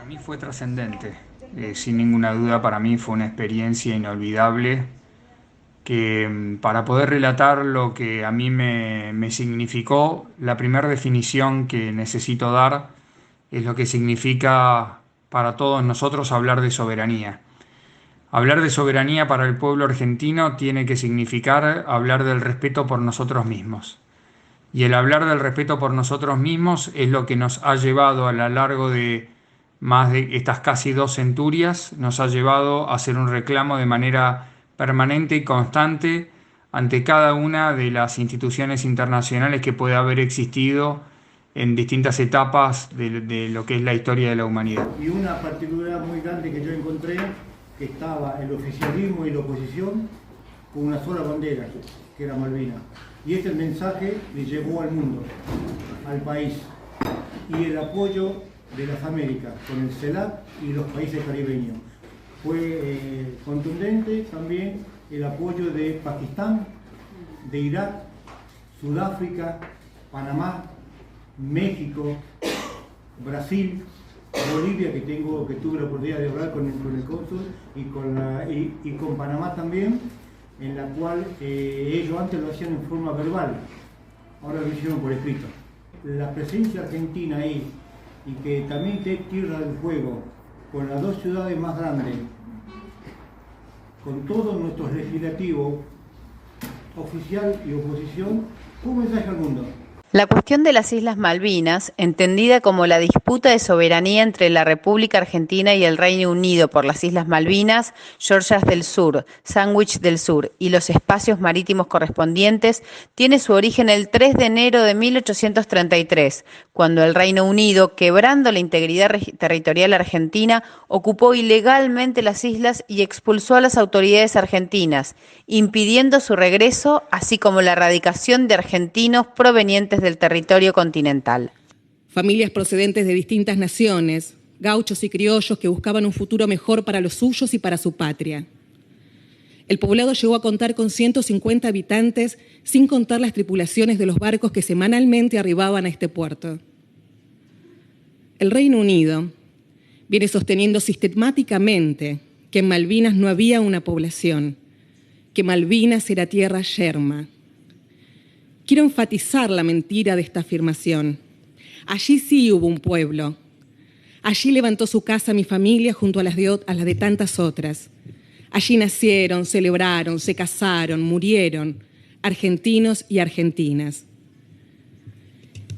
mí fue trascendente. Sin ninguna duda, para mí fue una experiencia inolvidable que para poder relatar lo que a mí me significó, la primera definición que necesito dar es lo que significa para todos nosotros hablar de soberanía. Hablar de soberanía para el pueblo argentino tiene que significar hablar del respeto por nosotros mismos. Y el hablar del respeto por nosotros mismos es lo que nos ha llevado a lo largo de más de estas casi 2 centurias, nos ha llevado a hacer un reclamo de manera permanente y constante ante cada una de las instituciones internacionales que puede haber existido en distintas etapas de lo que es la historia de la humanidad. Y una particularidad muy grande que yo encontré, que estaba el oficialismo y la oposición con una sola bandera, que era Malvinas. Y este mensaje le llegó al mundo, al país. Y el apoyo de las Américas con el CELAC y los países caribeños. Fue contundente también el apoyo de Pakistán, de Irak, Sudáfrica, Panamá, México, Brasil, Bolivia, que tuve la oportunidad de hablar con el cónsul, y con Panamá también, en la cual ellos antes lo hacían en forma verbal, ahora lo hicieron por escrito. La presencia argentina ahí, y que también esté Tierra del Fuego, con las dos ciudades más grandes, con todos nuestros legislativos, oficial y oposición, un mensaje al mundo. La cuestión de las Islas Malvinas, entendida como la disputa de soberanía entre la República Argentina y el Reino Unido por las Islas Malvinas, Georgias del Sur, Sandwich del Sur y los espacios marítimos correspondientes, tiene su origen el 3 de enero de 1833, cuando el Reino Unido, quebrando la integridad territorial argentina, ocupó ilegalmente las islas y expulsó a las autoridades argentinas, impidiendo su regreso, así como la erradicación de argentinos provenientes del territorio continental. Familias procedentes de distintas naciones, gauchos y criollos que buscaban un futuro mejor para los suyos y para su patria. El poblado llegó a contar con 150 habitantes, sin contar las tripulaciones de los barcos que semanalmente arribaban a este puerto. El Reino Unido viene sosteniendo sistemáticamente que en Malvinas no había una población, que Malvinas era tierra yerma. Quiero enfatizar la mentira de esta afirmación. Allí sí hubo un pueblo. Allí levantó su casa mi familia junto a las de tantas otras. Allí nacieron, celebraron, se casaron, murieron, argentinos y argentinas.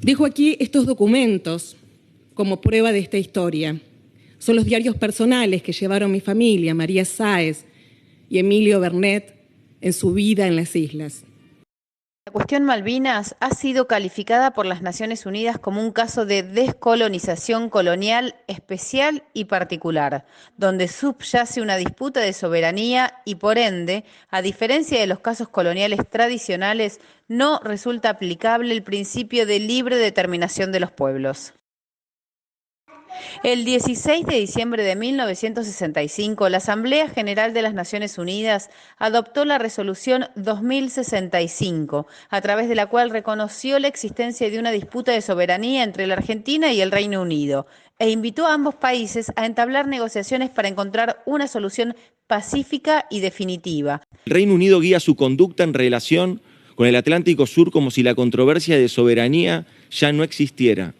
Dejo aquí estos documentos como prueba de esta historia. Son los diarios personales que llevaron mi familia, María Sáez y Emilio Bernet, en su vida en las islas. La cuestión Malvinas ha sido calificada por las Naciones Unidas como un caso de descolonización colonial especial y particular, donde subyace una disputa de soberanía y, por ende, a diferencia de los casos coloniales tradicionales, no resulta aplicable el principio de libre determinación de los pueblos. El 16 de diciembre de 1965, la Asamblea General de las Naciones Unidas adoptó la Resolución 2065, a través de la cual reconoció la existencia de una disputa de soberanía entre la Argentina y el Reino Unido e invitó a ambos países a entablar negociaciones para encontrar una solución pacífica y definitiva. El Reino Unido guía su conducta en relación con el Atlántico Sur como si la controversia de soberanía ya no existiera.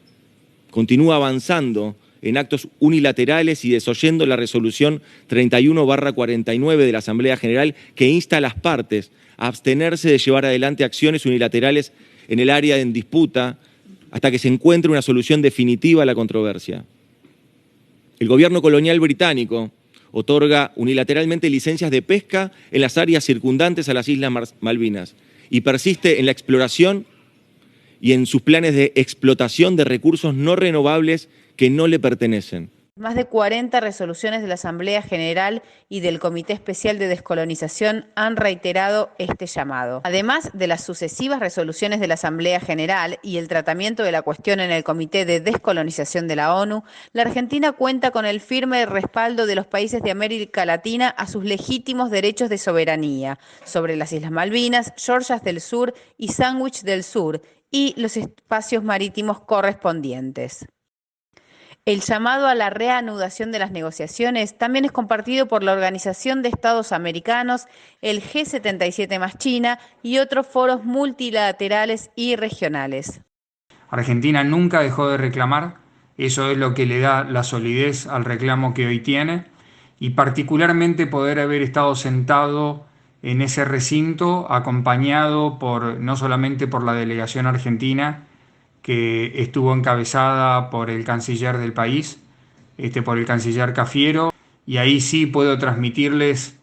Continúa avanzando en actos unilaterales y desoyendo la resolución 31/49 de la Asamblea General que insta a las partes a abstenerse de llevar adelante acciones unilaterales en el área en disputa hasta que se encuentre una solución definitiva a la controversia. El gobierno colonial británico otorga unilateralmente licencias de pesca en las áreas circundantes a las Islas Malvinas y persiste en la exploración y en sus planes de explotación de recursos no renovables que no le pertenecen. Más de 40 resoluciones de la Asamblea General y del Comité Especial de Descolonización han reiterado este llamado. Además de las sucesivas resoluciones de la Asamblea General y el tratamiento de la cuestión en el Comité de Descolonización de la ONU, la Argentina cuenta con el firme respaldo de los países de América Latina a sus legítimos derechos de soberanía sobre las Islas Malvinas, Georgias del Sur y Sandwich del Sur y los espacios marítimos correspondientes. El llamado a la reanudación de las negociaciones también es compartido por la Organización de Estados Americanos, el G77 más China y otros foros multilaterales y regionales. Argentina nunca dejó de reclamar, eso es lo que le da la solidez al reclamo que hoy tiene, y particularmente poder haber estado sentado en ese recinto acompañado no solamente por la delegación argentina, que estuvo encabezada por el canciller del país, por el canciller Cafiero, y ahí sí puedo transmitirles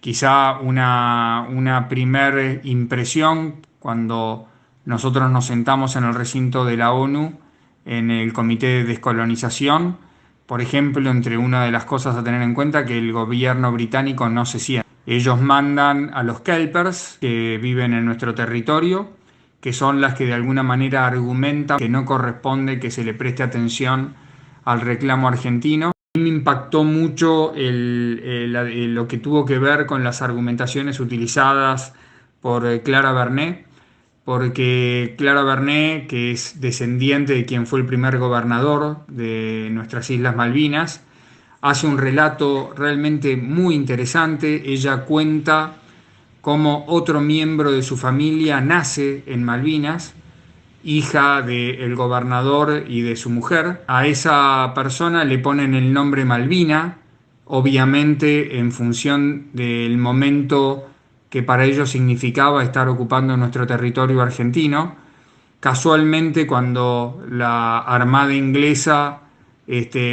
quizá una primer impresión cuando nosotros nos sentamos en el recinto de la ONU, en el Comité de Descolonización. Por ejemplo, entre una de las cosas a tener en cuenta, que el gobierno británico no se sienta. Ellos mandan a los kelpers que viven en nuestro territorio, que son las que de alguna manera argumentan que no corresponde que se le preste atención al reclamo argentino. A mí me impactó mucho lo que tuvo que ver con las argumentaciones utilizadas por Clara Bernet, porque Clara Bernet, que es descendiente de quien fue el primer gobernador de nuestras Islas Malvinas, hace un relato realmente muy interesante. Ella cuenta cómo otro miembro de su familia nace en Malvinas, hija del gobernador y de su mujer. A esa persona le ponen el nombre Malvina, obviamente en función del momento que para ellos significaba estar ocupando nuestro territorio argentino. Casualmente, cuando la Armada inglesa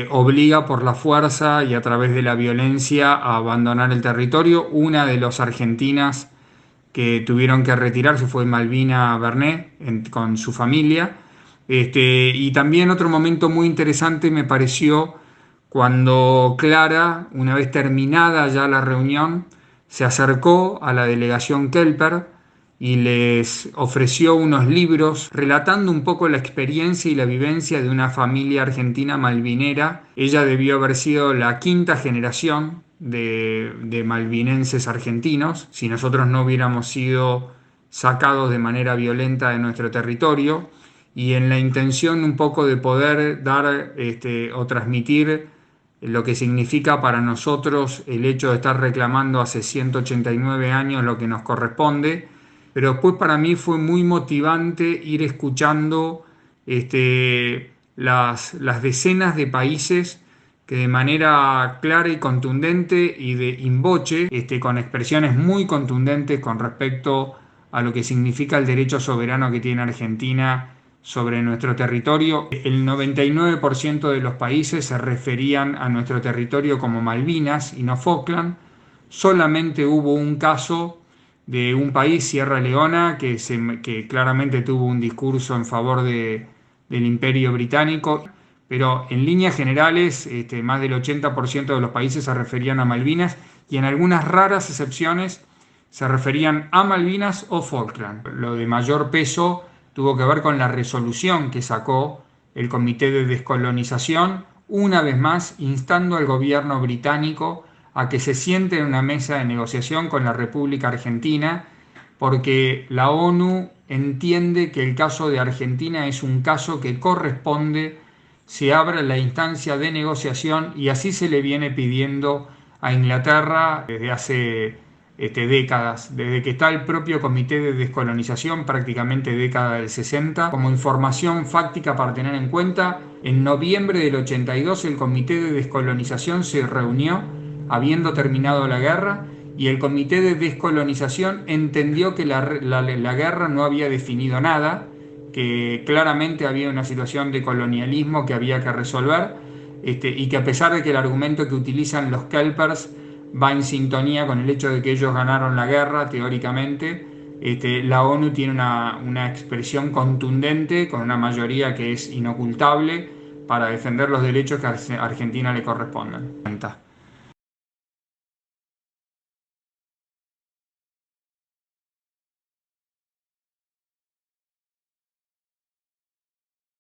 obliga por la fuerza y a través de la violencia a abandonar el territorio, una de las argentinas que tuvieron que retirarse fue Malvina Bernet con su familia. Y también otro momento muy interesante me pareció cuando Clara, una vez terminada ya la reunión, se acercó a la delegación kelper y les ofreció unos libros relatando un poco la experiencia y la vivencia de una familia argentina malvinera. Ella debió haber sido la quinta generación de malvinenses argentinos, si nosotros no hubiéramos sido sacados de manera violenta de nuestro territorio, y en la intención un poco de poder dar o transmitir lo que significa para nosotros el hecho de estar reclamando hace 189 años lo que nos corresponde. Pero después para mí fue muy motivante ir escuchando las decenas de países que de manera clara y contundente y de in voce, con expresiones muy contundentes con respecto a lo que significa el derecho soberano que tiene Argentina sobre nuestro territorio. El 99% de los países se referían a nuestro territorio como Malvinas y no Falkland. Solamente hubo un caso de un país, Sierra Leona, que claramente tuvo un discurso en favor del Imperio Británico, pero en líneas generales más del 80% de los países se referían a Malvinas y en algunas raras excepciones se referían a Malvinas o Falkland. Lo de mayor peso tuvo que ver con la resolución que sacó el Comité de Descolonización, una vez más instando al gobierno británico a que se siente en una mesa de negociación con la República Argentina, porque la ONU entiende que el caso de Argentina es un caso que corresponde se abra la instancia de negociación, y así se le viene pidiendo a Inglaterra desde hace décadas, desde que está el propio Comité de Descolonización, prácticamente década del 60. Como información fáctica para tener en cuenta, en noviembre del 82 el Comité de Descolonización se reunió habiendo terminado la guerra, y el Comité de Descolonización entendió que la guerra no había definido nada, que claramente había una situación de colonialismo que había que resolver, y que a pesar de que el argumento que utilizan los kelpers va en sintonía con el hecho de que ellos ganaron la guerra, teóricamente, la ONU tiene una expresión contundente, con una mayoría que es inocultable, para defender los derechos que a Argentina le correspondan.